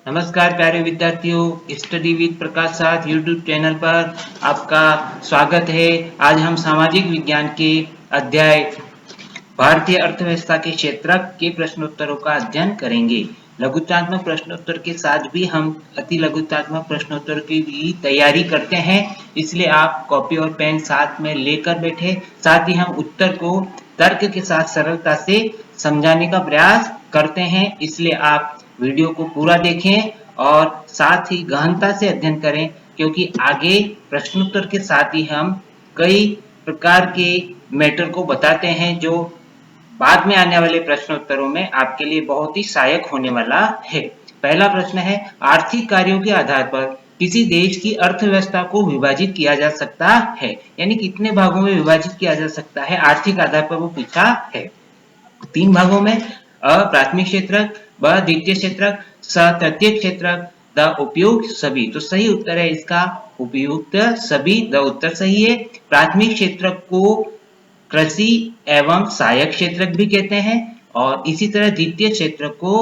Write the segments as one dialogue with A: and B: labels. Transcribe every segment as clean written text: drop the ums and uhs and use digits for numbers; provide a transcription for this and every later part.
A: नमस्कार प्यारे विद्यार्थियों, स्टडी विद प्रकाश साथ यूट्यूब चैनल पर आपका स्वागत है। आज हम सामाजिक विज्ञान के अध्याय भारतीय अर्थव्यवस्था के क्षेत्रक के प्रश्नोत्तरों का अध्ययन करेंगे। लघुतात्मक प्रश्नोत्तर के साथ भी हम अति लघुतात्मक प्रश्नोत्तर की भी तैयारी करते हैं, इसलिए आप कॉपी और पेन साथ में लेकर बैठे। साथ ही हम उत्तर को तर्क के साथ सरलता से समझाने का प्रयास करते हैं, इसलिए आप वीडियो को पूरा देखें और साथ ही गहनता से अध्ययन करें, क्योंकि आगे प्रश्नोत्तर के साथ ही हम कई प्रकार के मैटर को बताते हैं जो बाद में आने वाले प्रश्नोत्तरों में आपके लिए बहुत ही सहायक होने वाला है। पहला प्रश्न है, आर्थिक कार्यों के आधार पर किसी देश की अर्थव्यवस्था को विभाजित किया जा सकता है, यानी कितने भागों में विभाजित किया जा सकता है आर्थिक आधार पर, वो पूछा है। 3 भागों में, अ प्राथमिक क्षेत्रक, ब द्वितीय क्षेत्रक, स तृतीय क्षेत्रक, द उपयुक्त सभी। तो सही उत्तर है इसका उपयुक्त सभी, द उत्तर सही है। प्राथमिक क्षेत्रक को कृषि एवं सहायक क्षेत्रक भी कहते हैं और इसी तरह द्वितीय क्षेत्रक को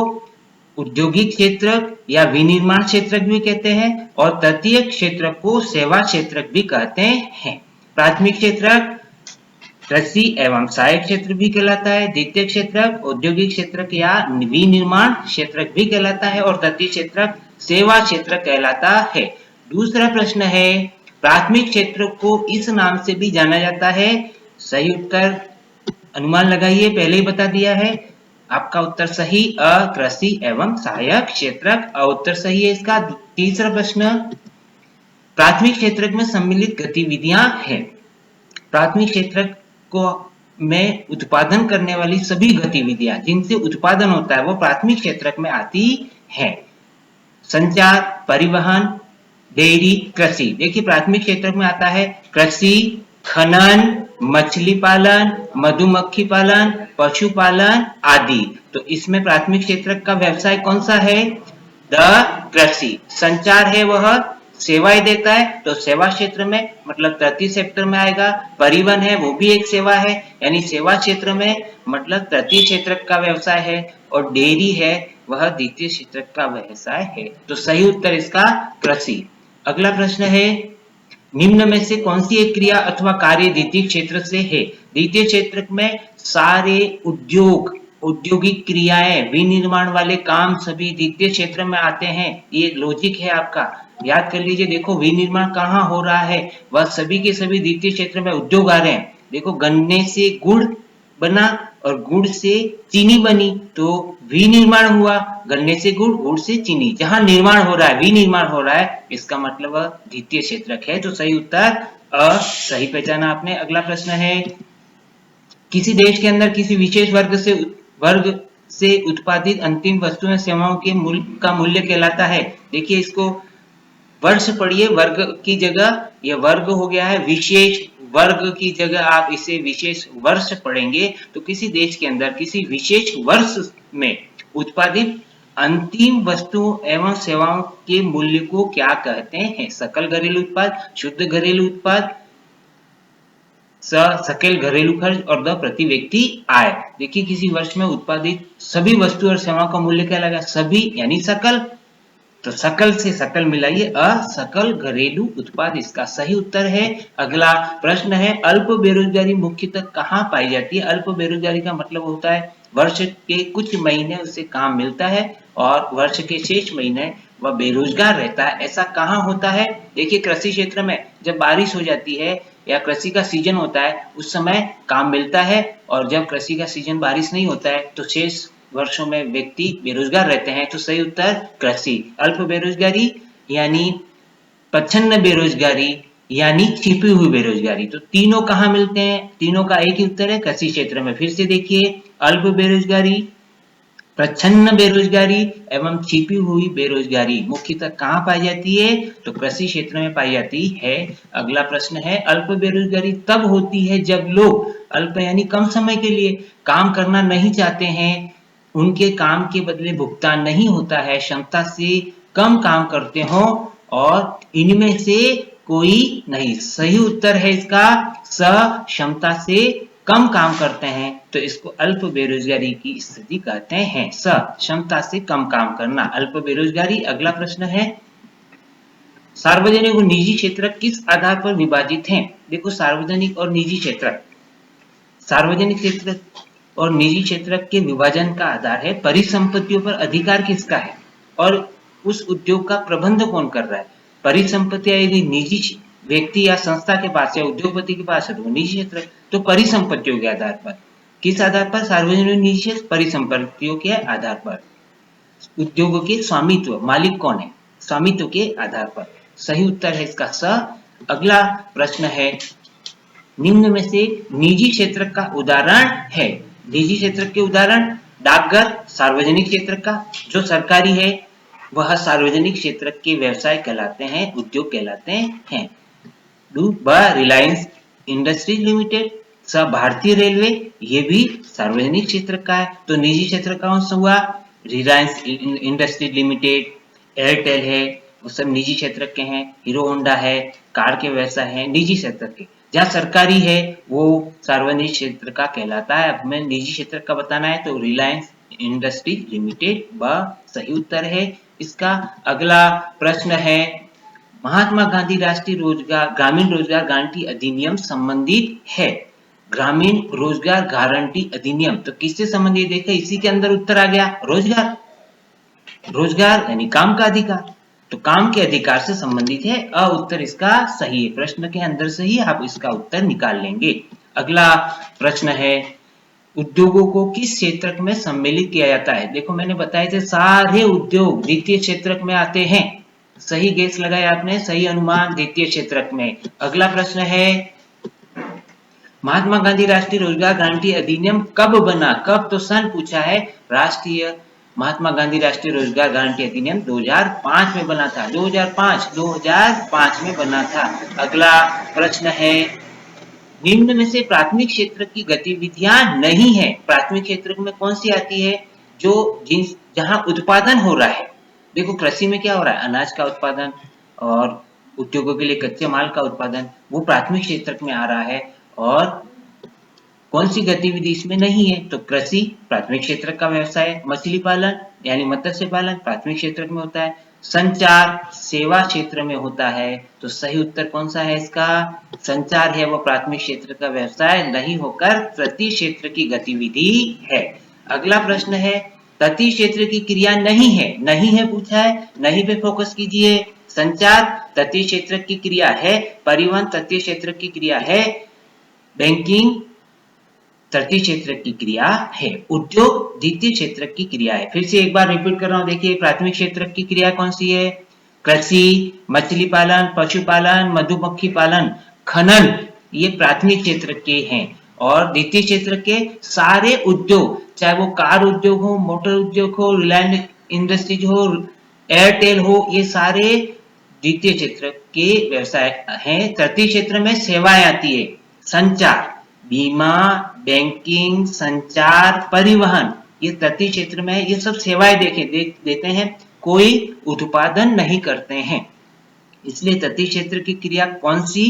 A: औद्योगिक क्षेत्रक या विनिर्माण क्षेत्रक भी कहते हैं और तृतीय क्षेत्रक को सेवा क्षेत्रक भी कहते हैं। प्राथमिक क्षेत्रक कृषि एवं सहायक क्षेत्र भी कहलाता है, द्वितीय क्षेत्रक औद्योगिक क्षेत्रक या विनिर्माण क्षेत्रक भी कहलाता है और तृतीय क्षेत्रक सेवा क्षेत्रक कहलाता है। दूसरा प्रश्न है, प्राथमिक क्षेत्र को इस नाम से भी जाना जाता है। सही उत्तर अनुमान लगाइए, पहले ही बता दिया है। आपका उत्तर सही, अ कृषि एवं सहायक क्षेत्रक, अ उत्तर सही है इसका। तीसरा प्रश्न, प्राथमिक क्षेत्रक में सम्मिलित गतिविधियां हैं। प्राथमिक क्षेत्रक को में उत्पादन करने वाली सभी गतिविधियां जिनसे उत्पादन होता है वो प्राथमिक क्षेत्रक में आती है। संचार, परिवहन, डेयरी, कृषि। देखिए प्राथमिक क्षेत्रक में आता है कृषि, खनन, मछली पालन, मधुमक्खी पालन, पशुपालन आदि। तो इसमें प्राथमिक क्षेत्रक का व्यवसाय कौन सा है? द कृषि। संचार है वह सेवाएं देता है, तो सेवा क्षेत्र में मतलब तृतीय क्षेत्र में आएगा। परिवहन है वो भी एक सेवा है, यानी सेवा क्षेत्र में मतलब तृतीय क्षेत्र का व्यवसाय है और डेयरी है वह द्वितीय क्षेत्र का व्यवसाय है। तो सही उत्तर इसका कृषि। अगला प्रश्न है, निम्न में से कौन सी एक क्रिया अथवा कार्य द्वितीय क्षेत्र से है? द्वितीय क्षेत्र में सारे औद्योगिक क्रियाएं, विनिर्माण वाले काम सभी द्वितीय क्षेत्र में आते हैं। ये लॉजिक है आपका, याद कर लीजिए। देखो विनिर्माण कहाँ हो रहा है? वह सभी के सभी द्वितीय क्षेत्र में उद्योग आ रहे हैं। देखो गन्ने से गुड़ बना और गुड़ से चीनी बनी, तो विनिर्माण हुआ। गन्ने से गुड़, गुड़ से चीनी, जहां निर्माण हो रहा है, विनिर्माण हो रहा है, इसका मतलब वह द्वितीय क्षेत्रक है। तो सही उत्तर अ सही पहचाना आपने। अगला प्रश्न है, किसी देश के अंदर किसी विशेष वर्ग से उत्पादित अंतिम वस्तुएं सेवाओं के मूल्य कहलाता है। देखिए इसको वर्ष पढ़िए, वर्ग की जगह यह वर्ग हो गया है, विशेष वर्ग की जगह आप इसे विशेष वर्ष पढ़ेंगे। तो किसी देश के अंदर किसी विशेष वर्ष में उत्पादित अंतिम वस्तुओं एवं सेवाओं के मूल्य को क्या कहते हैं? सकल घरेलू उत्पाद, शुद्ध घरेलू उत्पाद, सकल घरेलू खर्च और द प्रति व्यक्ति आय। देखिए किसी वर्ष में उत्पादित सभी वस्तु और सेवाओं का मूल्य क्या लगा? सभी यानी सकल, तो सकल से सकल मिलाइए, सकल घरेलू उत्पाद इसका सही उत्तर है। अगला प्रश्न है, अल्प बेरोजगारी मुख्यतः कहाँ पाई जाती है? अल्प बेरोजगारी का मतलब होता है वर्ष के कुछ महीने उसे काम मिलता है और वर्ष के शेष महीने वह बेरोजगार रहता है। ऐसा कहाँ होता है? देखिए कृषि क्षेत्र में जब बारिश हो जाती है या कृषि का सीजन होता है उस समय काम मिलता है, और जब कृषि का सीजन बारिश नहीं होता है तो शेष वर्षों में व्यक्ति बेरोजगार रहते हैं। तो सही उत्तर कृषि। अल्प बेरोजगारी यानी प्रच्छन्न बेरोजगारी यानी छिपी हुई बेरोजगारी। तो तीनों कहाँ मिलते हैं? तीनों का एक ही उत्तर है, कृषि क्षेत्र में। फिर से देखिए, अल्प बेरोजगारी, प्रच्छन्न बेरोजगारी एवं छिपी हुई बेरोजगारी मुख्यतः कहाँ पाई जाती है? तो कृषि क्षेत्र में पाई जाती है। अगला प्रश्न है, अल्प बेरोजगारी तब होती है जब लोग, अल्प यानी कम समय के लिए, काम करना नहीं चाहते हैं, उनके काम के बदले भुगतान नहीं होता है, क्षमता से कम काम करते हो और इनमें से कोई नहीं। सही उत्तर है इसका स, क्षमता से कम काम करते हैं तो इसको अल्प बेरोजगारी की स्थिति कहते हैं। क्षमता से कम काम करना, अल्प बेरोजगारी। अगला प्रश्न है, सार्वजनिक और निजी क्षेत्र किस आधार पर विभाजित हैं? देखो, सार्वजनिक और निजी क्षेत्र, सार्वजनिक क्षेत्र और निजी क्षेत्र के विभाजन का आधार है परिसंपत्तियों पर अधिकार किसका है और उस उद्योग का प्रबंध कौन कर रहा है। परिसंपत्तियां यदि निजी व्यक्ति या संस्था के पास या उद्योगपति के पास है तो निजी क्षेत्र। तो परिसंपत्तियों के आधार पर, किस आधार पर? सार्वजनिक निजी क्षेत्र परिसंपत्तियों के आधार पर। उद्योगों के स्वामित्व, मालिक कौन है, स्वामित्व के आधार पर। सही उत्तर है इसका स। अगला प्रश्न है, निम्न में से निजी क्षेत्र का उदाहरण है। निजी क्षेत्र के उदाहरण, डाकघर सार्वजनिक क्षेत्र का, जो सरकारी है वह सार्वजनिक क्षेत्र के व्यवसाय कहलाते हैं, उद्योग कहलाते हैं। रिलायंस इंडस्ट्रीज लिमिटेड, भारतीय रेलवे, ये भी सार्वजनिक क्षेत्र का है। तो निजी क्षेत्र का कौन सा हुआ? रिलायंस इंडस्ट्रीज लिमिटेड, एयरटेल है, वो सब निजी क्षेत्र के हैं। हीरो होंडा है, कार के व्यवसाय हैं, निजी क्षेत्र के। जहाँ सरकारी है वो सार्वजनिक क्षेत्र का कहलाता है। अब मैं निजी क्षेत्र का बताना है तो रिलायंस इंडस्ट्रीज लिमिटेड सही उत्तर है इसका। अगला प्रश्न है, महात्मा गांधी राष्ट्रीय ग्रामीण रोजगार गारंटी अधिनियम संबंधित है। ग्रामीण रोजगार गारंटी अधिनियम तो किससे संबंधित? देखो, इसी के अंदर उत्तर आ गया, रोजगार। रोजगार यानी काम का अधिकार, तो काम के अधिकार से संबंधित है। उत्तर इसका सही है, प्रश्न के अंदर से ही आप इसका उत्तर निकाल लेंगे। अगला प्रश्न है, उद्योगों को किस क्षेत्र में सम्मिलित किया जाता है? देखो, मैंने बताया थे सारे उद्योग द्वितीय क्षेत्र में आते हैं। सही गेस लगाया आपने, सही अनुमान, द्वितीय क्षेत्र में। अगला प्रश्न है, महात्मा गांधी राष्ट्रीय रोजगार गारंटी अधिनियम कब बना? कब तो सन पूछा है। राष्ट्रीय महात्मा गांधी राष्ट्रीय रोजगार गारंटी अधिनियम 2005 में बना था। 2005 में बना था। अगला प्रश्न है, निम्न में से प्राथमिक क्षेत्र की गतिविधियां नहीं है। प्राथमिक क्षेत्र में कौन सी आती है? जो जहां उत्पादन हो रहा है। देखो, कृषि में क्या हो रहा है? अनाज का उत्पादन और उद्योगों के लिए कच्चे माल का उत्पादन, वो प्राथमिक क्षेत्र में आ रहा है। और कौन सी गतिविधि इसमें नहीं है? तो कृषि प्राथमिक क्षेत्र का व्यवसाय, मछली पालन यानी मत्स्य पालन प्राथमिक क्षेत्र में होता है, संचार सेवा क्षेत्र में होता है। तो सही उत्तर कौन सा है इसका? संचार है वो प्राथमिक क्षेत्र का व्यवसाय नहीं होकर तटीय क्षेत्र की गतिविधि है। अगला प्रश्न है, तटीय क्षेत्र की क्रिया नहीं है। नहीं है पूछा है, नहीं पे फोकस कीजिए। संचार तटीय क्षेत्र की क्रिया है, परिवहन तटीय क्षेत्र की क्रिया है, बैंकिंग तटीय क्षेत्र की क्रिया है, उद्योग द्वितीय क्षेत्र की क्रिया है। फिर से एक बार रिपीट कर रहा हूं, देखिए, प्राथमिक क्षेत्र की क्रिया कौन सी है? कृषि, मछली पालन, पशुपालन, मधुमक्खी पालन, खनन, ये प्राथमिक क्षेत्र के हैं। और द्वितीय क्षेत्र के सारे उद्योग, चाहे वो कार उद्योग हो, मोटर उद्योग हो, रिलायंस इंडस्ट्रीज हो, एयरटेल हो, ये सारे द्वितीय क्षेत्र के व्यवसाय हैं। तृतीय क्षेत्र में सेवाएं आती है, संचार, बीमा, बैंकिंग, संचार, परिवहन, ये तटीय क्षेत्र में है। ये सब सेवाएं देते हैं, कोई उत्पादन नहीं करते हैं, इसलिए तटीय क्षेत्र की क्रिया कौन सी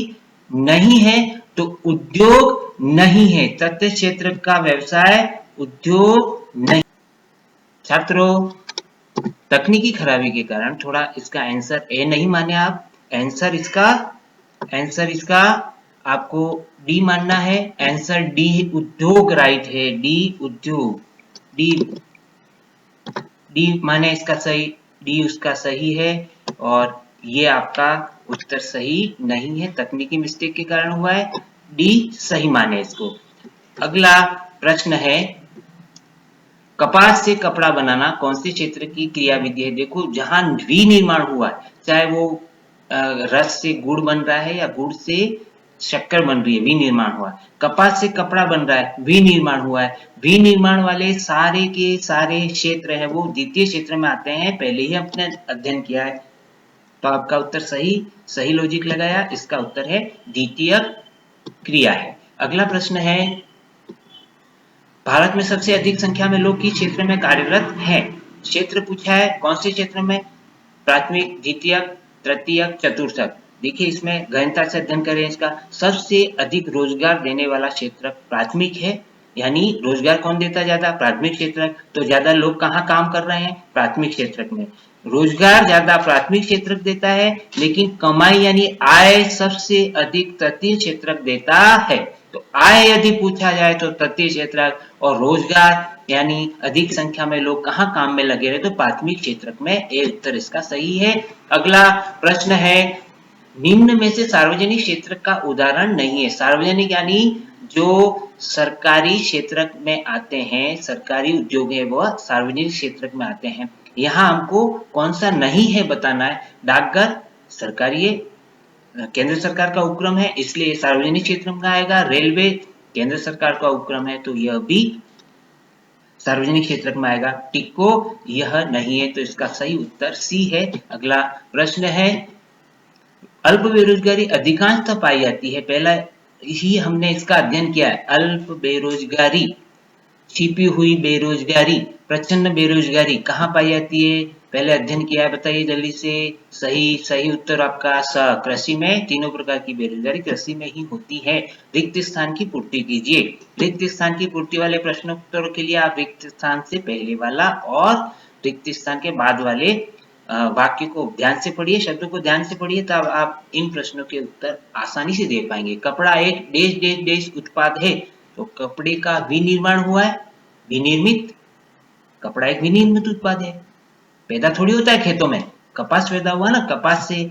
A: नहीं है? तो उद्योग नहीं है। तटीय क्षेत्र का व्यवसाय उद्योग नहीं। छात्रों, तकनीकी खराबी के कारण थोड़ा इसका आंसर ए नहीं माने आप। आंसर इसका आपको डी मानना है। आंसर डी उद्योग राइट है। डी उद्योग, डी माने इसका सही, डी उसका सही है और ये आपका उत्तर सही नहीं है, तकनीकी मिस्टेक के कारण हुआ है। डी सही माने इसको। अगला प्रश्न है, कपास से कपड़ा बनाना कौन से क्षेत्र की क्रियाविधि है? देखो, जहां विनिर्माण हुआ है, चाहे वो रस से गुड़ बन रहा है या गुड़ से शक्कर बन रही है, विनिर्माण हुआ है। कपास से कपड़ा बन रहा है, विनिर्माण हुआ है। विनिर्माण वाले सारे के सारे क्षेत्र है वो द्वितीय क्षेत्र में आते हैं, पहले ही आपने अध्ययन किया है। तो आपका उत्तर सही लॉजिक लगाया, इसका उत्तर है द्वितीय क्रिया है। अगला प्रश्न है, भारत में सबसे अधिक संख्या में लोग किस क्षेत्र में कार्यरत हैं? क्षेत्र पूछा है, कौन से क्षेत्र में? प्राथमिक, द्वितीयक, तृतीयक, चतुर्थक। देखिए इसमें गहनता से अध्ययन करें इसका। सबसे अधिक रोजगार देने वाला क्षेत्र प्राथमिक है, यानी रोजगार कौन देता ज्यादा? प्राथमिक क्षेत्र। तो ज्यादा लोग कहाँ काम कर रहे हैं? प्राथमिक क्षेत्र में। रोजगार ज्यादा प्राथमिक क्षेत्र देता है, लेकिन कमाई यानी आय सबसे अधिक तृतीय क्षेत्र देता है। तो आय यदि पूछा जाए तो तृतीय क्षेत्र, और रोजगार यानी अधिक संख्या में लोग कहाँ काम में लगे रहे, तो प्राथमिक क्षेत्र में। ये उत्तर इसका सही है। अगला प्रश्न है, निम्न में से सार्वजनिक क्षेत्र का उदाहरण नहीं है। सार्वजनिक यानी जो सरकारी क्षेत्र में आते हैं, सरकारी उद्योग है वह सार्वजनिक क्षेत्र में आते हैं। यहाँ हमको कौन सा नहीं है बताना है। डाकघर सरकारी है, केंद्र सरकार का उपक्रम है, इसलिए सार्वजनिक क्षेत्र में आएगा। रेलवे केंद्र सरकार का उपक्रम है, तो यह भी सार्वजनिक क्षेत्र में आएगा। टिक्को यह नहीं है, तो इसका सही उत्तर सी है। अगला प्रश्न है, अल्प बेरोजगारी अधिकांशतः पाई जाती है। पहला ही हमने इसका अध्ययन किया है। अल्प बेरोजगारी, छिपी हुई बेरोजगारी, प्रचंड बेरोजगारी कहाँ पाई जाती है? पहले अध्ययन किया है, बताइए जल्दी से। सही उत्तर आपका स, कृषि में। तीनों प्रकार की बेरोजगारी कृषि में ही होती है। रिक्त स्थान की पूर्ति कीजिए। रिक्त स्थान की पूर्ति वाले प्रश्नोत्तरों के लिए आप रिक्त स्थान से पहले वाला और रिक्त स्थान के बाद वाले वाक्य को ध्यान से पढ़िए, शब्दों को ध्यान से पढ़िए, तब आप इन प्रश्नों के उत्तर आसानी से दे पाएंगे। कपड़ा एक देश देश देश उत्पाद है, तो कपड़े का विनिर्माण हुआ है, विनिर्मित। कपड़ा एक विनिर्मित उत्पाद है, पैदा थोड़ी होता है खेतों में। कपास पैदा हुआ ना, कपास से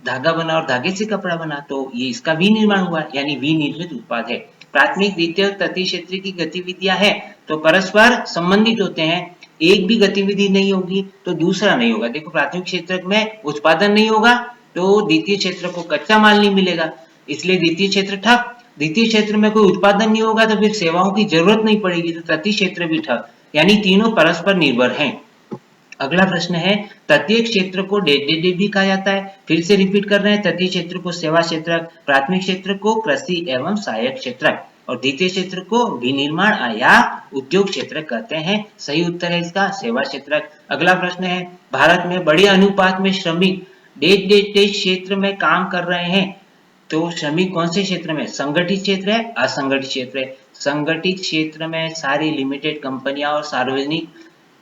A: धागा बना और धागे से कपड़ा बना, तो ये इसका विनिर्माण हुआ, यानी विनिर्मित उत्पाद है। प्राथमिक द्वितीय तृतीय क्षेत्र की गतिविधियां है तो परस्पर संबंधित होते हैं। एक भी गतिविधि नहीं होगी तो दूसरा नहीं होगा। देखो प्राथमिक क्षेत्र में उत्पादन नहीं होगा तो द्वितीय क्षेत्र को कच्चा माल नहीं मिलेगा, इसलिए द्वितीय क्षेत्र ठप। द्वितीय क्षेत्र में कोई उत्पादन नहीं होगा तो फिर सेवाओं की जरूरत नहीं पड़ेगी, तो तृतीय क्षेत्र भी ठप। यानी तीनों परस्पर निर्भर हैं। अगला प्रश्न है, तृतीय क्षेत्र को डेट भी कहा जाता है। फिर से रिपीट कर रहे हैं, तृतीय क्षेत्र को सेवा क्षेत्र, प्राथमिक क्षेत्र को कृषि एवं सहायक क्षेत्र, और द्वितीय क्षेत्र को विनिर्माण या उद्योग क्षेत्र कहते हैं। सही उत्तर है इसका सेवा क्षेत्र। अगला प्रश्न है, भारत में बड़े अनुपात में श्रमिक डेट क्षेत्र में काम कर रहे हैं, तो श्रमिक कौन से क्षेत्र में? संगठित क्षेत्र है, असंगठित क्षेत्र है। संगठित क्षेत्र में सारी लिमिटेड कंपनियां और सार्वजनिक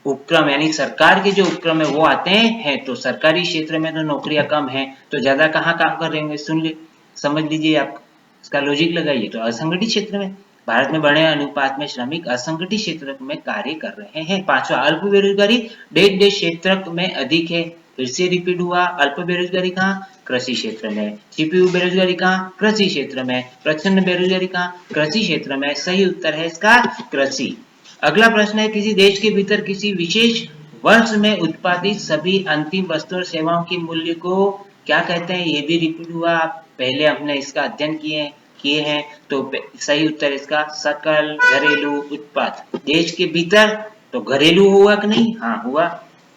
A: उपक्रम यानी सरकार के जो उपक्रम है वो आते हैं। तो सरकारी क्षेत्र में तो नौकरियां कम है, तो ज्यादा कहाँ काम कर रहे होंगे? सुन ली, समझ लीजिए, आप इसका लॉजिक लगाइए। तो असंगठित क्षेत्र में, भारत में बड़े अनुपात में श्रमिक असंगठित क्षेत्र में कार्य कर रहे हैं। पांचवा, अल्प बेरोजगारी डेट क्षेत्र में अधिक है। फिर से रिपीट हुआ, अल्प बेरोजगारी कहाँ? कृषि क्षेत्र में। छिपी हुई बेरोजगारी कहाँ? कृषि क्षेत्र में। प्रचंड बेरोजगारी कहाँ? कृषि क्षेत्र में। सही उत्तर है इसका कृषि। अगला प्रश्न है, किसी देश के भीतर किसी विशेष वर्ष में उत्पादित सभी अंतिम वस्तु और सेवाओं के मूल्य को क्या कहते हैं? ये भी रिपीट हुआ, पहले हमने इसका अध्ययन किए हैं। तो सही उत्तर इसका सकल घरेलू उत्पाद। देश के भीतर तो घरेलू हुआ कि नहीं? हाँ हुआ।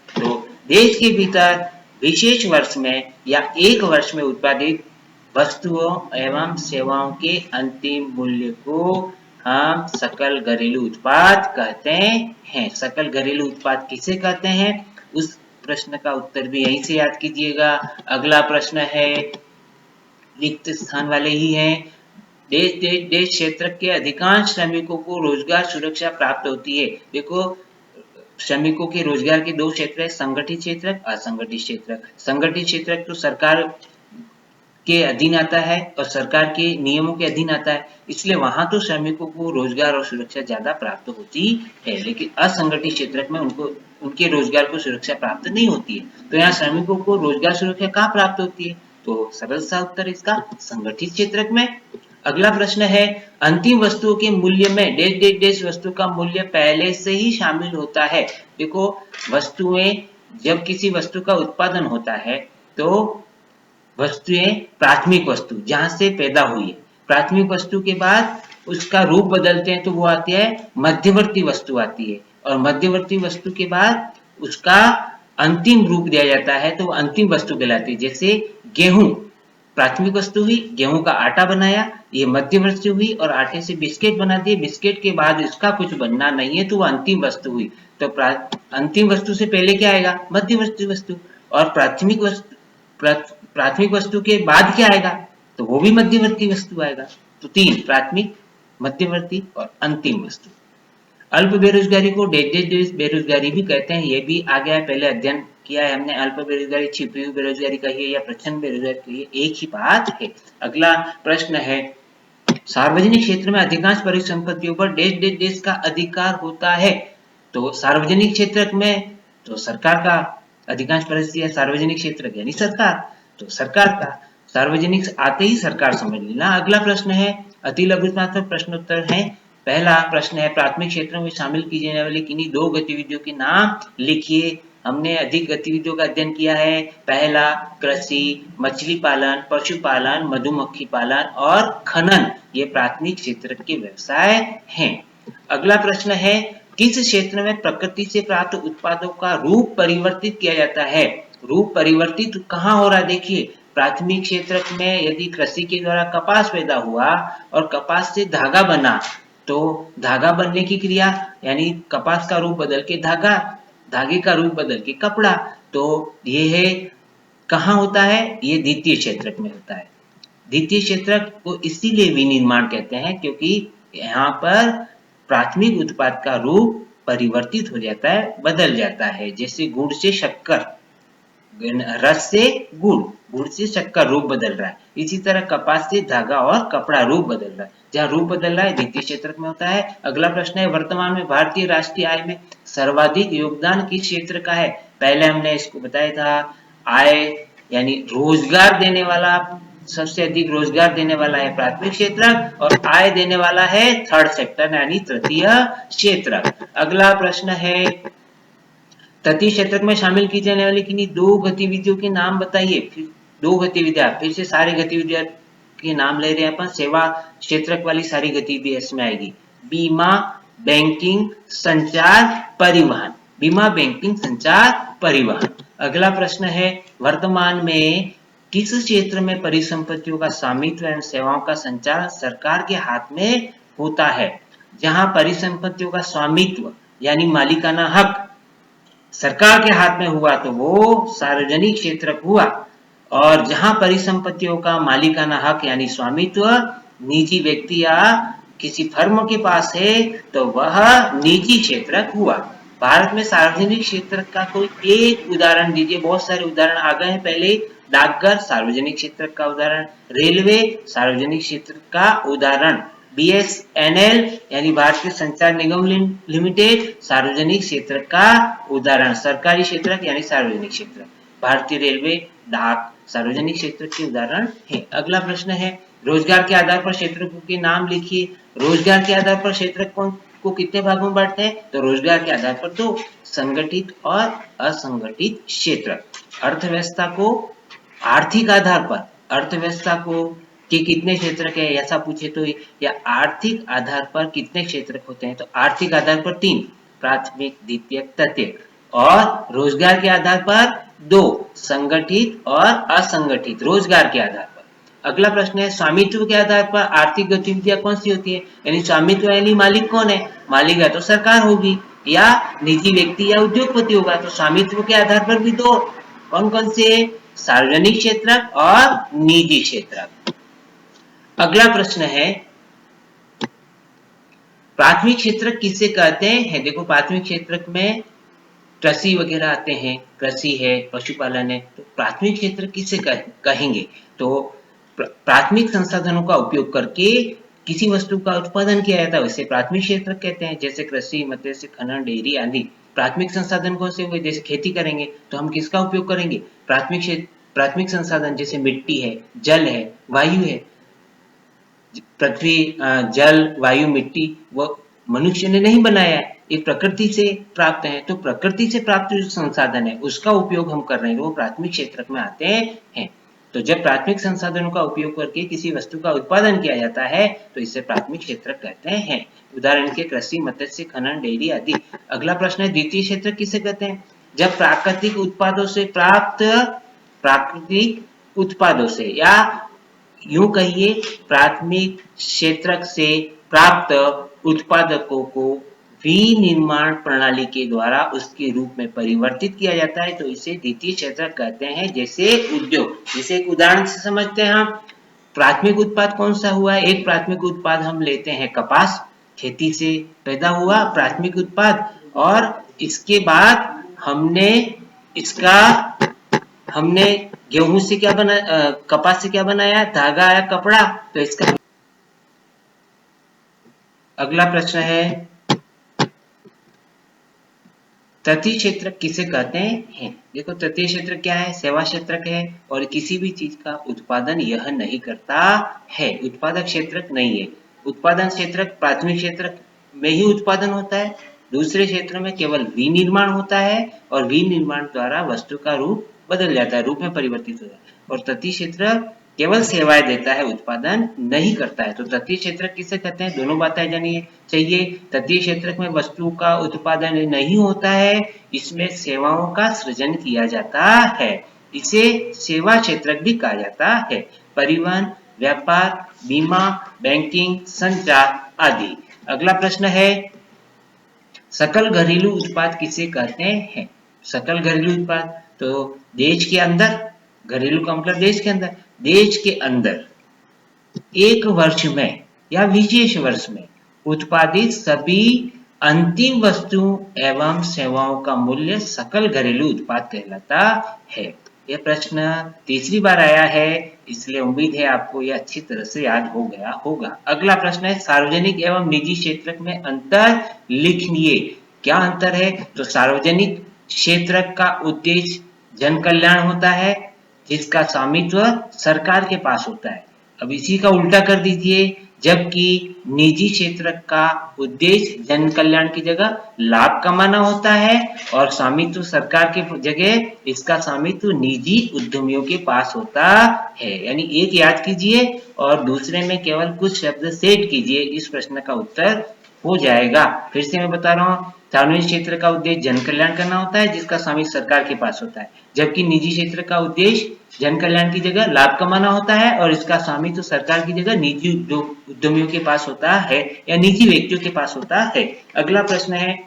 A: तो देश के भीतर विशेष वर्ष में या एक वर्ष में उत्पादित वस्तुओं एवं सेवाओं के अंतिम मूल्य को हम सकल घरेलू उत्पाद कहते हैं। सकल घरेलू उत्पाद किसे कहते हैं? उस प्रश्न का उत्तर भी यहीं से याद कीजिएगा। अगला प्रश्न है, रिक्त स्थान वाले ही हैं। देश क्षेत्र के अधिकांश श्रमिकों को रोजगार सुरक्षा प्राप्त होती है। देखो श्रमिकों के रोजगार के दो क्षेत्र है, संगठित क्षेत्र, असंगठित क्षेत्र। संगठित क्षेत्र तो सरकार के अधीन आता है और सरकार के नियमों के अधीन आता है, इसलिए वहां तो श्रमिकों को रोजगार और सुरक्षा ज्यादा प्राप्त होती है। लेकिन असंगठित क्षेत्र में उनके रोजगार को सुरक्षा प्राप्त नहीं होती है। तो यहाँ श्रमिकों को रोजगार सुरक्षा कहाँ प्राप्त होती है? तो सरल सा उत्तर इसका संगठित क्षेत्र में। अगला प्रश्न है, अंतिम वस्तुओं के मूल्य में डेश वस्तु का मूल्य पहले से ही शामिल होता है। देखो वस्तुएं, जब किसी वस्तु का उत्पादन होता है तो वस्तुएं प्राथमिक वस्तु जहां से पैदा हुई है, प्राथमिक वस्तु के बाद उसका रूप बदलते हैं तो वो आती है मध्यवर्ती वस्तु आती है, और मध्यवर्ती वस्तु के बाद उसका अंतिम रूप दिया जाता है तो वो अंतिम वस्तु कहलाती है। जैसे गेहूं प्राथमिक वस्तु हुई, गेहूं का आटा बनाया, ये मध्यवर्ती हुई, और आटे से बिस्किट बना दिए, बिस्किट के बाद इसका कुछ बनना नहीं है तो वो अंतिम वस्तु हुई। तो अंतिम वस्तु से पहले क्या आएगा? मध्यवर्ती वस्तु। और प्राथमिक वस्तु के बाद क्या आएगा, तो वो भी मध्यवर्ती वस्तु आएगा। तो 3 प्राथमिक, मध्यवर्ती और अंतिम वस्तु। अल्प बेरोजगारी को डेज बेरोजगारी भी कहते हैं, ये भी आ गया है, पहले अध्ययन किया है हमने। अल्प बेरोजगारी छिपी हुई बेरोजगारी कहिए या प्रचंड बेरोजगारी कहिए, एक ही बात है। अगला प्रश्न है, सार्वजनिक क्षेत्र में अधिकांश परिसंपत्तियों पर डेज डेज डेज का अधिकार होता है। तो सार्वजनिक क्षेत्र में तो सरकार का अधिकांश परिस्थिति है, सार्वजनिक क्षेत्र यानी सरकार, तो सरकार का, सार्वजनिक आते ही सरकार समझ लेना। अगला प्रश्न है, अति लघुत्मात्मक प्रश्नोत्तर है। पहला प्रश्न है, प्राथमिक क्षेत्रों में शामिल की जाने वाली किन्हीं 2 गतिविधियों के नाम लिखिए। हमने अधिक गतिविधियों का अध्ययन किया है। पहला कृषि, मछली पालन, पशुपालन, मधुमक्खी पालन और खनन, ये प्राथमिक क्षेत्र के व्यवसाय हैं। अगला प्रश्न है, किस क्षेत्र में प्रकृति से प्राप्त उत्पादों का रूप परिवर्तित किया जाता है। रूप परिवर्तित कहाँ हो रहा है, देखिए प्राथमिक क्षेत्र में यदि कृषि के द्वारा कपास पैदा हुआ और कपास से धागा बना, तो धागा बनने की क्रिया यानी कपास का रूप बदल के धागा, धागे का रूप बदल के कपड़ा, तो ये है कहाँ होता है, ये द्वितीय क्षेत्रक में होता है। द्वितीय क्षेत्रक को इसीलिए विनिर्माण कहते हैं क्योंकि यहाँ पर प्राथमिक उत्पाद का रूप परिवर्तित हो जाता है, बदल जाता है। जैसे गुड़ से शक्कर, रस से गुड़, गुड़ से शक्कर रूप बदल रहा है। इसी तरह कपास से धागा और कपड़ा रूप बदल रहा है। जहाँ रूप बदल रहा है द्वितीय क्षेत्र में होता है। अगला प्रश्न है, वर्तमान में भारतीय राष्ट्रीय आय में सर्वाधिक योगदान किस क्षेत्र का है। पहले हमने इसको बताया था, आय यानी रोजगार देने वाला, सबसे अधिक रोजगार देने वाला है प्राथमिक क्षेत्र और आय देने वाला है थर्ड सेक्टर यानी तृतीय क्षेत्र। अगला प्रश्न है, तटीय क्षेत्र में शामिल की जाने वाली किन्हीं 2 गतिविधियों के नाम बताइए। फिर 2 गतिविधियां, फिर से सारी गतिविधियों के नाम ले रहे हैं अपन। सेवा क्षेत्रक वाली सारी गतिविधियां इसमें आएगी, बीमा, बैंकिंग, संचार, परिवहन। बीमा, बैंकिंग, संचार, परिवहन। अगला प्रश्न है, वर्तमान में किस क्षेत्र में परिसंपत्तियों का स्वामित्व एवं सेवाओं का संचार सरकार के हाथ में होता है। जहां परिसंपत्तियों का स्वामित्व यानी मालिकाना हक सरकार के हाथ में हुआ तो वो सार्वजनिक क्षेत्र हुआ, और जहां परिसंपत्तियों का मालिकाना हक यानी स्वामित्व निजी व्यक्ति या किसी फर्म के पास है तो वह निजी क्षेत्र हुआ। भारत में सार्वजनिक क्षेत्र का कोई एक उदाहरण दीजिए। बहुत सारे उदाहरण आ गए हैं पहले। डाकघर सार्वजनिक क्षेत्र का उदाहरण, रेलवे सार्वजनिक क्षेत्र का उदाहरण, BSNL यानी भारतीय संचार निगम लिमिटेड सार्वजनिक क्षेत्र का उदाहरण, सरकारी क्षेत्र यानी सार्वजनिक क्षेत्र, भारतीय रेलवे, डाक सार्वजनिक क्षेत्र के उदाहरण है। अगला प्रश्न है, रोजगार के आधार पर क्षेत्रों के नाम लिखिए। रोजगार के आधार पर क्षेत्र को कितने भागों में बांटते हैं, तो रोजगार के आधार पर 2, संगठित और असंगठित क्षेत्र। अर्थव्यवस्था को आर्थिक आधार पर, अर्थव्यवस्था को कि कितने क्षेत्रक है ऐसा पूछे तो, या आर्थिक आधार पर कितने क्षेत्रक होते हैं, तो आर्थिक आधार पर 3, प्राथमिक, द्वितीयक, तृतीयक, और रोजगार के आधार पर 2, संगठित और असंगठित रोजगार के आधार पर। अगला प्रश्न है, स्वामित्व के आधार पर आर्थिक गतिविधियां कौन सी होती है, यानी स्वामित्व यानी मालिक कौन है, मालिक है तो सरकार होगी या निजी व्यक्ति या उद्योगपति होगा। तो स्वामित्व के आधार पर भी 2, कौन कौन से, सार्वजनिक क्षेत्र और निजी क्षेत्र। अगला प्रश्न है, प्राथमिक क्षेत्र किसे कहते हैं। देखो प्राथमिक क्षेत्र में कृषि वगैरह आते हैं, कृषि है, पशुपालन है, तो प्राथमिक क्षेत्र किसे कहेंगे, तो प्राथमिक संसाधनों का उपयोग करके किसी वस्तु का उत्पादन किया जाता है उसे प्राथमिक क्षेत्र कहते हैं। जैसे कृषि, मत्स्य, खनन, डेयरी आदि। प्राथमिक संसाधन कौन से हुए, जैसे खेती करेंगे तो हम किसका उपयोग करेंगे, प्राथमिक संसाधन जैसे मिट्टी है, जल है, वायु है। पृथ्वी, जल, वायु, मिट्टी वो मनुष्य ने नहीं बनाया है, ये प्रकृति से प्राप्त है। तो प्रकृति से प्राप्त जो संसाधन है उसका उपयोग हम कर रहे हैं, वो प्राथमिक क्षेत्र में आते हैं। तो जब प्राथमिक संसाधनों का उपयोग करके किसी वस्तु का उत्पादन किया जाता है तो इसे प्राथमिक क्षेत्र कहते हैं। उदाहरण के कृषि, मत्स्य, खनन, डेयरी आदि। अगला प्रश्न है, द्वितीय क्षेत्र किसे कहते हैं, जब प्राकृतिक उत्पादों से प्राप्त, प्राकृतिक उत्पादों से या यूं कहिए प्राथमिक क्षेत्र से प्राप्त उत्पादकों को विनिर्माण प्रणाली के द्वारा उसके रूप में परिवर्तित किया जाता है तो इसे द्वितीय क्षेत्रक कहते हैं। जैसे उद्योग, जैसे एक उदाहरण से समझते हैं हम, प्राथमिक उत्पाद कौन सा हुआ है? एक प्राथमिक उत्पाद हम लेते हैं कपास, खेती से पैदा हुआ प्राथमिक उत्पाद, और इसके बाद इसका हमने गेहूं से क्या बना, कपास से क्या बनाया? धागा या कपड़ा। तो इसका अगला प्रश्न है, तृतीय क्षेत्रक किसे कहते हैं? देखो तृतीय क्षेत्र क्या है? सेवा क्षेत्रक है और किसी भी चीज का उत्पादन यह नहीं करता है, उत्पादक क्षेत्रक नहीं है। उत्पादन क्षेत्रक प्राथमिक क्षेत्रक में ही उत्पादन होता है, दूसरे क्षेत्र में केवल विनिर्माण होता है और विनिर्माण द्वारा वस्तु का रूप बदल जाता है, रूप में परिवर्तित हो जाता है। और तृतीय क्षेत्र केवल सेवाएं देता है, उत्पादन नहीं करता है। तो तृतीय क्षेत्रक किसे कहते हैं? दोनों बातें जानिए चाहिए। तृतीय क्षेत्रक में वस्तु का उत्पादन नहीं होता है, इसमें सेवाओं का सृजन किया जाता है, इसे सेवा क्षेत्रक भी कहा जाता है। परिवहन, व्यापार, बीमा, बैंकिंग, संचार आदि। अगला प्रश्न है, सकल घरेलू उत्पाद किसे कहते हैं? सकल घरेलू उत्पाद तो देश के अंदर, घरेलू का मतलब देश के अंदर, देश के अंदर एक वर्ष में या विशेष वर्ष में उत्पादित सभी अंतिम वस्तुओं एवं सेवाओं का मूल्य सकल घरेलू उत्पाद कहलाता है। यह प्रश्न तीसरी बार आया है, इसलिए उम्मीद है आपको यह अच्छी तरह से याद हो गया होगा। अगला प्रश्न है, सार्वजनिक एवं निजी क्षेत्र में अंतर लिखिए। क्या अंतर है? तो सार्वजनिक क्षेत्र का उद्देश्य जन कल्याण होता है, जिसका स्वामित्व सरकार के पास होता है। अब इसी का उल्टा कर दीजिए, जबकि निजी क्षेत्र का उद्देश्य जन कल्याण की जगह लाभ कमाना होता है और स्वामित्व सरकार के जगह इसका स्वामित्व निजी उद्यमियों के पास होता है। यानी एक याद कीजिए और दूसरे में केवल कुछ शब्द सेट कीजिए, इस प्रश्न का उत्तर हो जाएगा। फिर से मैं बता रहा हूँ, सार्वजनिक क्षेत्र का उद्देश्य जन कल्याण करना होता है, जिसका स्वामित्व सरकार के पास होता है, जबकि निजी क्षेत्र का उद्देश्य जन कल्याण की जगह लाभ कमाना होता है और इसका स्वामित्व सरकार की जगह निजी उद्यमियों के पास होता है या निजी व्यक्तियों के पास होता है। अगला प्रश्न है,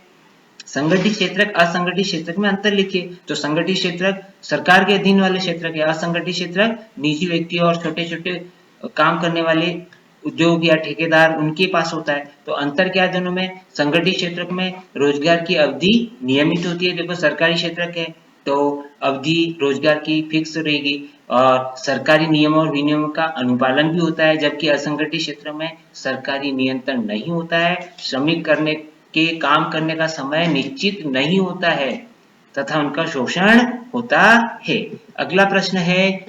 A: संगठित क्षेत्रक असंगठित क्षेत्रक में अंतर लिखिए। तो संगठित क्षेत्रक सरकार के अधीन वाले क्षेत्रक है, असंगठित क्षेत्रक निजी व्यक्तियों और छोटे छोटे काम करने वाले उद्योग या ठेकेदार उनके पास होता है। तो अंतर क्या है दोनों में? संगठित क्षेत्रक में रोजगार की अवधि नियमित होती है, देखो सरकारी क्षेत्रक है तो अवधि रोजगार की फिक्स रहेगी और सरकारी नियमों और विनियमों का अनुपालन भी होता है, जबकि असंगठित क्षेत्र में सरकारी नियंत्रण नहीं होता है, श्रमिक काम करने का समय निश्चित नहीं होता है तथा उनका शोषण होता है। अगला प्रश्न है,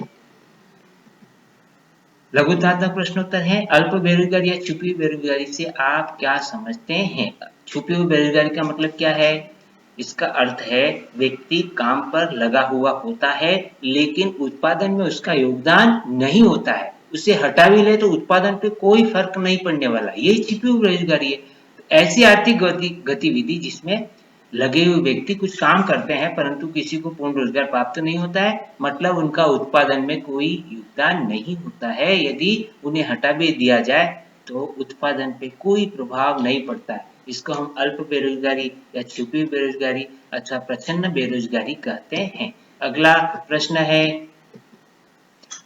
A: लघुतात्मक प्रश्नोत्तर है, अल्प बेरोजगारी या छुपी बेरोजगारी से आप क्या समझते हैं? छुपी हुई बेरोजगारी का मतलब क्या है? इसका अर्थ है व्यक्ति काम पर लगा हुआ होता है लेकिन उत्पादन में उसका योगदान नहीं होता है, उसे हटा भी ले तो उत्पादन पे कोई फर्क नहीं पड़ने वाला, यही छिपी हुई बेरोजगारी है। ऐसी आर्थिक गतिविधि जिसमें लगे हुए व्यक्ति कुछ काम करते हैं परंतु किसी को पूर्ण रोजगार प्राप्त नहीं होता है, मतलब उनका उत्पादन में कोई योगदान नहीं होता है। यदि उन्हें हटा भी दिया जाए तो उत्पादन पे कोई प्रभाव नहीं पड़ता है, इसको हम अल्प बेरोजगारी या छुपी बेरोजगारी अथवा प्रच्छन्न बेरोजगारी कहते हैं। अगला प्रश्न है,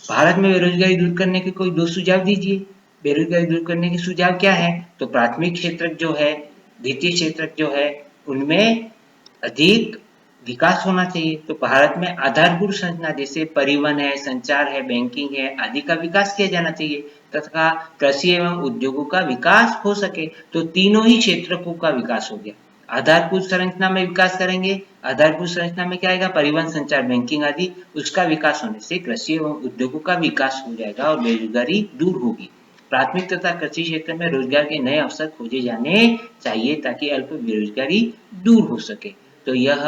A: भारत में बेरोजगारी दूर करने के कोई 2 सुझाव दीजिए। बेरोजगारी दूर करने के सुझाव क्या है? तो प्राथमिक क्षेत्र जो है, द्वितीय क्षेत्र जो है, उनमें अधिक विकास होना चाहिए। तो भारत में आधारभूत संरचना जैसे परिवहन है, संचार है, बैंकिंग है आदि का विकास किया जाना चाहिए तथा कृषि एवं उद्योगों का विकास हो सके। तो तीनों ही क्षेत्रों का विकास हो गया। आधारभूत संरचना में विकास करेंगे, आधारभूत संरचना में क्या आएगा? परिवहन, संचार, बैंकिंग आदि, उसका विकास होने से कृषि एवं उद्योगों का विकास हो जाएगा और बेरोजगारी दूर होगी। प्राथमिक तथा कृषि क्षेत्र में रोजगार के नए अवसर खोजे जाने चाहिए ताकि अल्प बेरोजगारी दूर हो सके। तो यह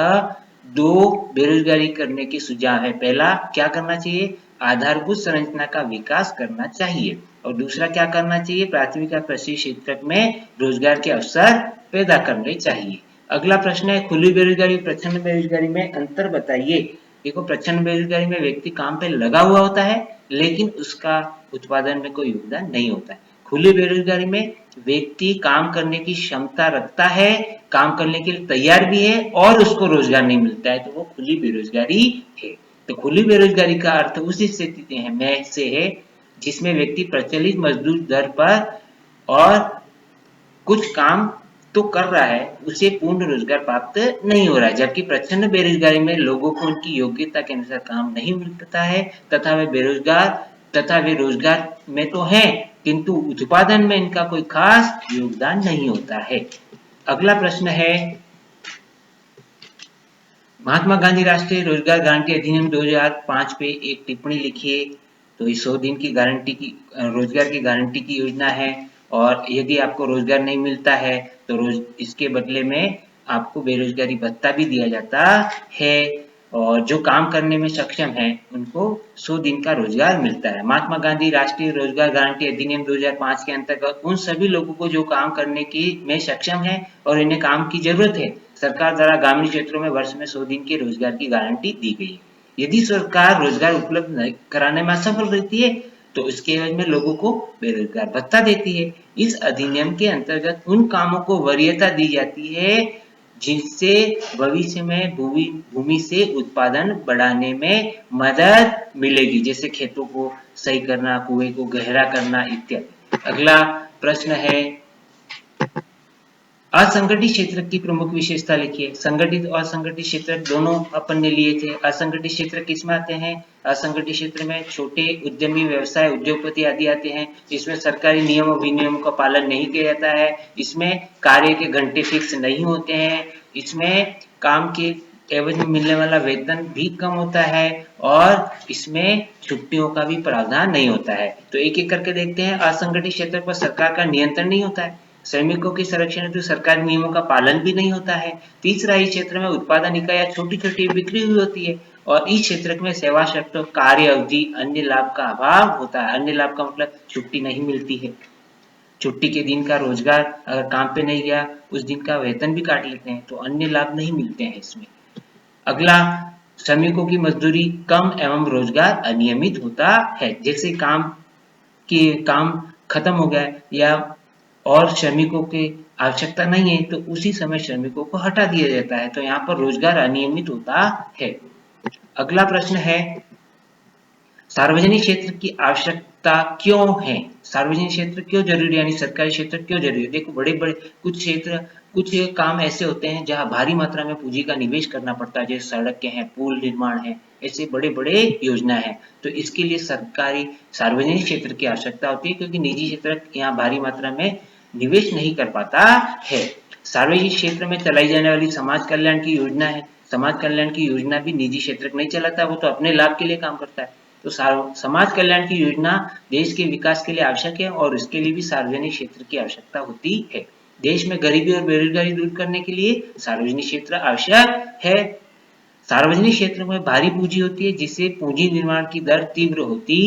A: 2 बेरोजगारी करने के सुझाव है। पहला क्या करना चाहिए? आधारभूत संरचना का विकास करना चाहिए और दूसरा क्या करना चाहिए? प्राथमिक कृषि क्षेत्र में रोजगार के अवसर पैदा करने चाहिए। अगला प्रश्न है, खुली बेरोजगारी और प्रच्छन्न बेरोजगारी में अंतर बताइए। देखो प्रच्छन्न बेरोजगारी में व्यक्ति काम पे लगा हुआ होता है लेकिन उसका उत्पादन में कोई योगदान नहीं होता है। खुली बेरोजगारी में व्यक्ति काम करने की क्षमता रखता है, काम करने के लिए तैयार भी है और उसको रोजगार नहीं मिलता है, तो वो खुली बेरोजगारी है। तो खुली बेरोजगारी का अर्थ उस स्थिति में से है जिसमें व्यक्ति प्रचलित मजदूर दर पर और कुछ काम तो कर रहा है, उसे पूर्ण रोजगार प्राप्त नहीं हो रहा है। जबकि प्रचंड बेरोजगारी में लोगों को उनकी योग्यता के अनुसार काम नहीं मिलता है तथा वे रोजगार में तो हैं, किंतु उत्पादन में इनका कोई खास योगदान नहीं होता है। अगला प्रश्न है, महात्मा गांधी राष्ट्रीय रोजगार गारंटी अधिनियम 2005 पे एक टिप्पणी लिखिए। तो ये 100 दिन की गारंटी की रोजगार की गारंटी की योजना है और यदि आपको रोजगार नहीं मिलता है तो इसके बदले में आपको बेरोजगारी भत्ता भी दिया जाता है और जो काम करने में सक्षम है उनको 100 दिन का रोजगार मिलता है। महात्मा गांधी राष्ट्रीय रोजगार गारंटी अधिनियम 2005 के अंतर्गत उन सभी लोगों को जो काम करने की में सक्षम है और इन्हें काम की जरूरत है, सरकार द्वारा ग्रामीण क्षेत्रों में वर्ष में 100 दिन के रोजगार की गारंटी दी गई। यदि सरकार रोजगार उपलब्ध कराने में असफल रहती है तो इसके एवज में लोगों को बेरोजगार भत्ता देती है। इस अधिनियम के अंतर्गत उन कामों को वरीयता दी जाती है जिनसे भविष्य में भूमि से उत्पादन बढ़ाने में मदद मिलेगी, जैसे खेतों को सही करना, कुएं को गहरा करना इत्यादि। अगला प्रश्न है, असंगठित क्षेत्र की प्रमुख विशेषता लिखिए। संगठित और असंगठित क्षेत्र दोनों अपन ने लिए थे। असंगठित क्षेत्र किसमें आते हैं? असंगठित क्षेत्र में छोटे उद्यमी, व्यवसाय, उद्योगपति आदि आते हैं। इसमें सरकारी नियम और विनियमों का पालन नहीं किया जाता है। इसमें कार्य के घंटे फिक्स नहीं होते हैं। इसमें काम के एवज में मिलने वाला वेतन भी कम होता है और इसमें छुट्टियों का भी प्रावधान नहीं होता है। तो एक एक करके देखते हैं। असंगठित क्षेत्र पर सरकार का नियंत्रण नहीं होता है। श्रमिकों के संरक्षण हेतु सरकारी नियमों का पालन भी नहीं होता है। तीसरा, इस क्षेत्र में उत्पादन इकाइयां छोटी छोटी बिखरी हुई होती है और इस क्षेत्र में सेवा शर्तों, कार्य अवधि, अन्य लाभ का अभाव होता है। अन्य लाभ का मतलब छुट्टी नहीं मिलती है। छुट्टी के दिन का रोजगार, अगर काम पे नहीं गया उस दिन का वेतन भी काट लेते हैं, तो अन्य लाभ नहीं मिलते हैं इसमें। अगला, श्रमिकों की मजदूरी कम एवं रोजगार अनियमित होता है। जैसे काम खत्म हो गया या और श्रमिकों की आवश्यकता नहीं है तो उसी समय श्रमिकों को हटा दिया जाता है, तो यहाँ पर रोजगार अनियमित होता है। अगला प्रश्न है, सार्वजनिक क्षेत्र की आवश्यकता क्यों है? सार्वजनिक क्षेत्र क्यों जरूरी है, यानी सरकारी क्षेत्र क्यों जरूरी है? देखो, बड़े बड़े कुछ काम ऐसे होते हैं जहां भारी मात्रा में पूंजी का निवेश करना पड़ता है, जैसे सड़कें हैं, पुल निर्माण है, ऐसे बड़े बड़े योजना है, तो इसके लिए सार्वजनिक क्षेत्र की आवश्यकता होती है, क्योंकि निजी क्षेत्र यहाँ भारी मात्रा में निवेश नहीं कर पाता है। सार्वजनिक क्षेत्र में चलाई जाने वाली समाज कल्याण की योजना है। समाज कल्याण की योजना भी निजी क्षेत्र नहीं चलाता, वो तो अपने लाभ के लिए काम करता है। तो समाज कल्याण की योजना देश के विकास के लिए आवश्यक है और इसके लिए भी सार्वजनिक क्षेत्र की आवश्यकता होती है। देश में गरीबी और बेरोजगारी दूर करने के लिए सार्वजनिक क्षेत्र आवश्यक है। सार्वजनिक क्षेत्र में भारी पूंजी होती है, जिससे पूंजी निर्माण की दर तीव्र होती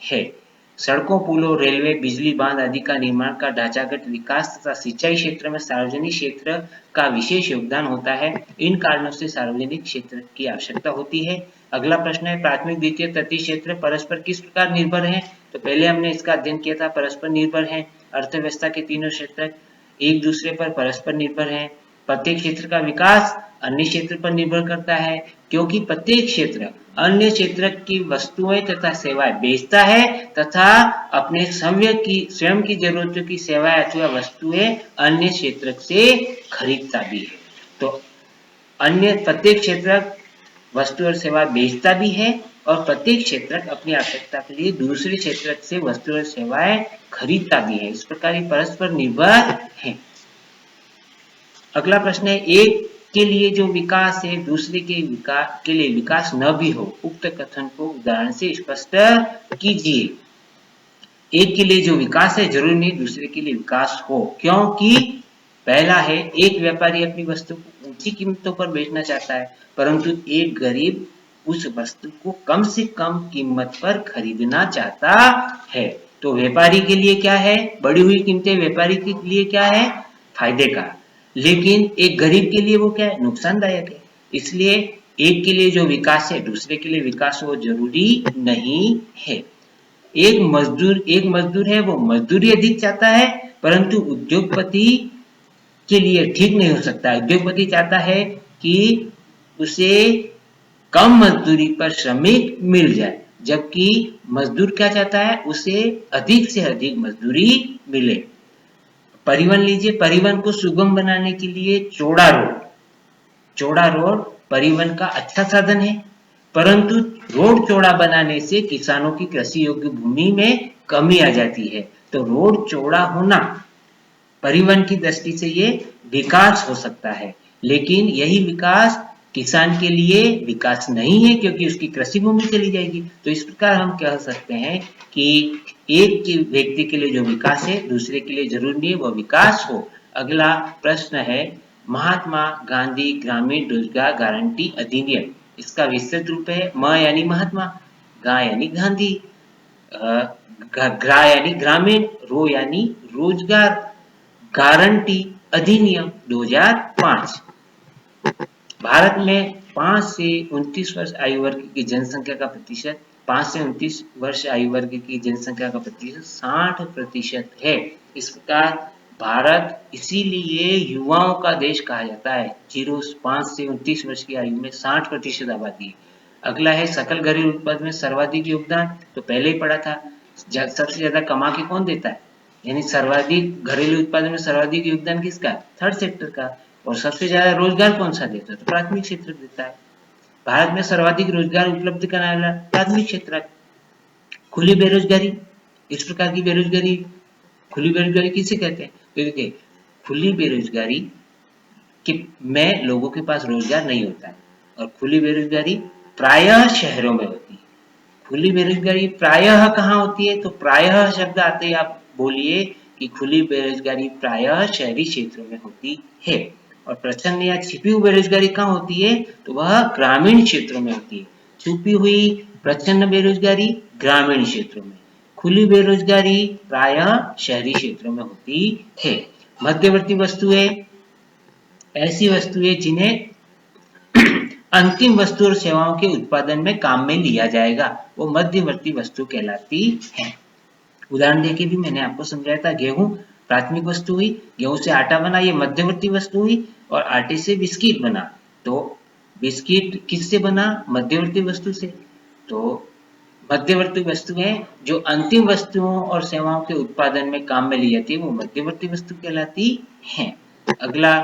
A: है। सड़कों, पुलों, रेलवे, बिजली बांध आदि का निर्माण का ढांचागत विकास तथा सिंचाई क्षेत्र में सार्वजनिक क्षेत्र का विशेष योगदान होता है। इन कारणों से सार्वजनिक क्षेत्र की आवश्यकता होती है। अगला प्रश्न है, प्राथमिक, द्वितीय, तृतीय क्षेत्र परस्पर किस प्रकार निर्भर हैं? तो पहले हमने इसका अध्ययन किया था, परस्पर निर्भर हैं। अर्थव्यवस्था के तीनों क्षेत्र एक दूसरे पर परस्पर निर्भर हैं। प्रत्येक क्षेत्र का विकास अन्य क्षेत्र पर निर्भर करता है, क्योंकि प्रत्येक क्षेत्र अन्य क्षेत्र की वस्तुएं तथा सेवाएं बेचता है तथा अपने स्वयं की जरूरतों की सेवाएं अथवा वस्तुएं अन्य क्षेत्र से खरीदता भी है। तो प्रत्येक क्षेत्र वस्तु और सेवा बेचता भी है और प्रत्येक क्षेत्र अपनी आवश्यकता के लिए दूसरे क्षेत्र से वस्तु और सेवाएं खरीदता भी है। इस प्रकार ये परस्पर निर्भर है। अगला प्रश्न है, एक के लिए जो विकास है दूसरे के लिए विकास न भी हो, उक्त कथन को उदाहरण से स्पष्ट कीजिए। एक के लिए जो विकास है जरूरी नहीं दूसरे के लिए विकास हो, क्योंकि पहला है, एक व्यापारी अपनी वस्तु को ऊंची कीमतों पर बेचना चाहता है, परंतु एक गरीब उस वस्तु को कम से कम कीमत पर खरीदना चाहता है। तो व्यापारी के लिए क्या है, बढ़ी हुई कीमतें व्यापारी के लिए क्या है, फायदे का, लेकिन एक गरीब के लिए वो क्या है, नुकसानदायक है। इसलिए एक के लिए जो विकास है दूसरे के लिए विकास हो जरूरी नहीं है। एक मजदूर है, वो मजदूरी अधिक चाहता है परंतु उद्योगपति के लिए ठीक नहीं हो सकता है। उद्योगपति चाहता है कि उसे कम मजदूरी पर श्रमिक मिल जाए, जबकि मजदूर क्या चाहता है, उसे अधिक से अधिक मजदूरी मिले। परिवहन लीजिए, परिवहन को सुगम बनाने के लिए चौड़ा रोड परिवहन का अच्छा साधन है, परंतु रोड चौड़ा बनाने से किसानों की कृषि योग्य भूमि में कमी आ जाती है। तो रोड चौड़ा होना परिवहन की दृष्टि से ये विकास हो सकता है, लेकिन यही विकास किसान के लिए विकास नहीं है, क्योंकि उसकी कृषि भूमि चली जाएगी। तो इस प्रकार हम कह सकते हैं कि एक व्यक्ति के लिए जो विकास है, दूसरे के लिए जरूरी नहीं है वह विकास हो। अगला प्रश्न है, महात्मा गांधी ग्रामीण रोजगार गारंटी अधिनियम, इसका विस्तृत रूप है म यानी महात्मा, गा यानी गांधी, ग्रा यानी ग्रामीण, रो यानी रोजगार गारंटी अधिनियम 2005। भारत में 5 से 29 वर्ष आयु वर्ग की जनसंख्या का प्रतिशत 5 से 29 वर्ष आयु वर्ग की जनसंख्या का प्रतिशत 60% है। इस प्रकार भारत इसीलिए युवाओं का देश कहा जाता है। 5 से 29 वर्ष की आयु में 60% आबादी है। अगला है सकल घरेलू उत्पाद में सर्वाधिक योगदान, तो पहले ही पढ़ा था, सबसे ज्यादा कमा के कौन देता है, यानी सर्वाधिक घरेलू उत्पादन में सर्वाधिक योगदान किसका, थर्ड सेक्टर का। और सबसे ज्यादा रोजगार कौन सा देता है, तो प्राथमिक क्षेत्र देता है। भारत में सर्वाधिक रोजगार उपलब्ध कराने वाला प्राथमिक क्षेत्र। खुली बेरोजगारी, इस प्रकार की बेरोजगारी, खुली बेरोजगारी किसे कहते हैं, तो देखिए खुली बेरोजगारी कि में लोगों के पास रोजगार नहीं होता है, और खुली बेरोजगारी प्रायः शहरों में होती है। खुली बेरोजगारी प्रायः कहाँ होती है, तो प्रायः शब्द आते ही आप बोलिए कि खुली बेरोजगारी प्रायः शहरी क्षेत्रों में होती है। और प्रच्छन्न या छिपी हुई बेरोजगारी कहाँ होती है, तो वह ग्रामीण क्षेत्रों में होती है। छुपी हुई प्रच्छन्न बेरोजगारी ग्रामीण क्षेत्रों में, खुली बेरोजगारी प्रायः शहरी क्षेत्रों में होती है। मध्यवर्ती वस्तुएं ऐसी वस्तुएं जिन्हें अंतिम वस्तु और सेवाओं के उत्पादन में काम में लिया जाएगा, वो मध्यवर्ती वस्तु कहलाती है। उदाहरण देके भी मैंने आपको समझाया था, गेहूं प्राथमिक वस्तु हुई, गेहूं से आटा बना, ये मध्यवर्ती वस्तु हुई, और आटे से बिस्किट बना, तो बिस्किट किससे बना, मध्यवर्ती वस्तु से। तो मध्यवर्ती वस्तुएं जो अंतिम वस्तुओं और सेवाओं के उत्पादन में काम में ली जाती है, वो मध्यवर्ती वस्तु कहलाती है। अगला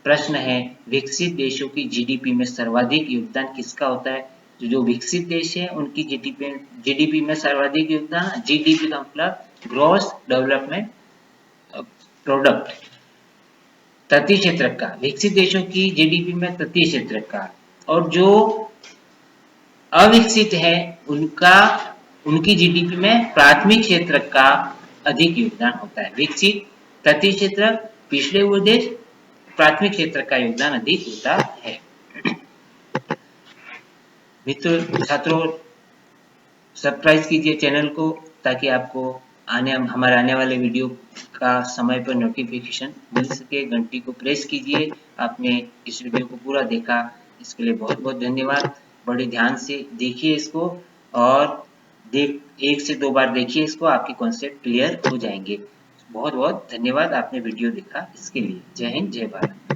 A: प्रश्न है, विकसित देशों की जीडीपी में सर्वाधिक योगदान किसका होता है। जो विकसित देश है उनकी जीडीपी में सर्वाधिक योगदान, जीडीपी का मतलब ग्रॉस डेवलपमेंट प्रोडक्ट, तटीय क्षेत्र का, विकसित देशों की जीडीपी में तटीय क्षेत्र का, और जो अविकसित है उनकी जीडीपी में प्राथमिक क्षेत्र का अधिक योगदान होता है। विकसित, तटीय क्षेत्र, पिछड़े हुए देश, प्राथमिक क्षेत्र का योगदान अधिक होता है। मित्रों, छात्रों, सब्सक्राइब कीजिए चैनल को, ताकि आपको हमारे आने वाले वीडियो का समय पर नोटिफिकेशन मिल सके। घंटी को प्रेस कीजिए। आपने इस वीडियो को पूरा देखा, इसके लिए बहुत बहुत धन्यवाद। बड़े ध्यान से देखिए इसको, और एक से दो बार देखिए इसको, आपके कॉन्सेप्ट क्लियर हो जाएंगे। बहुत बहुत धन्यवाद, आपने वीडियो देखा इसके लिए। जय हिंद, जय भारत।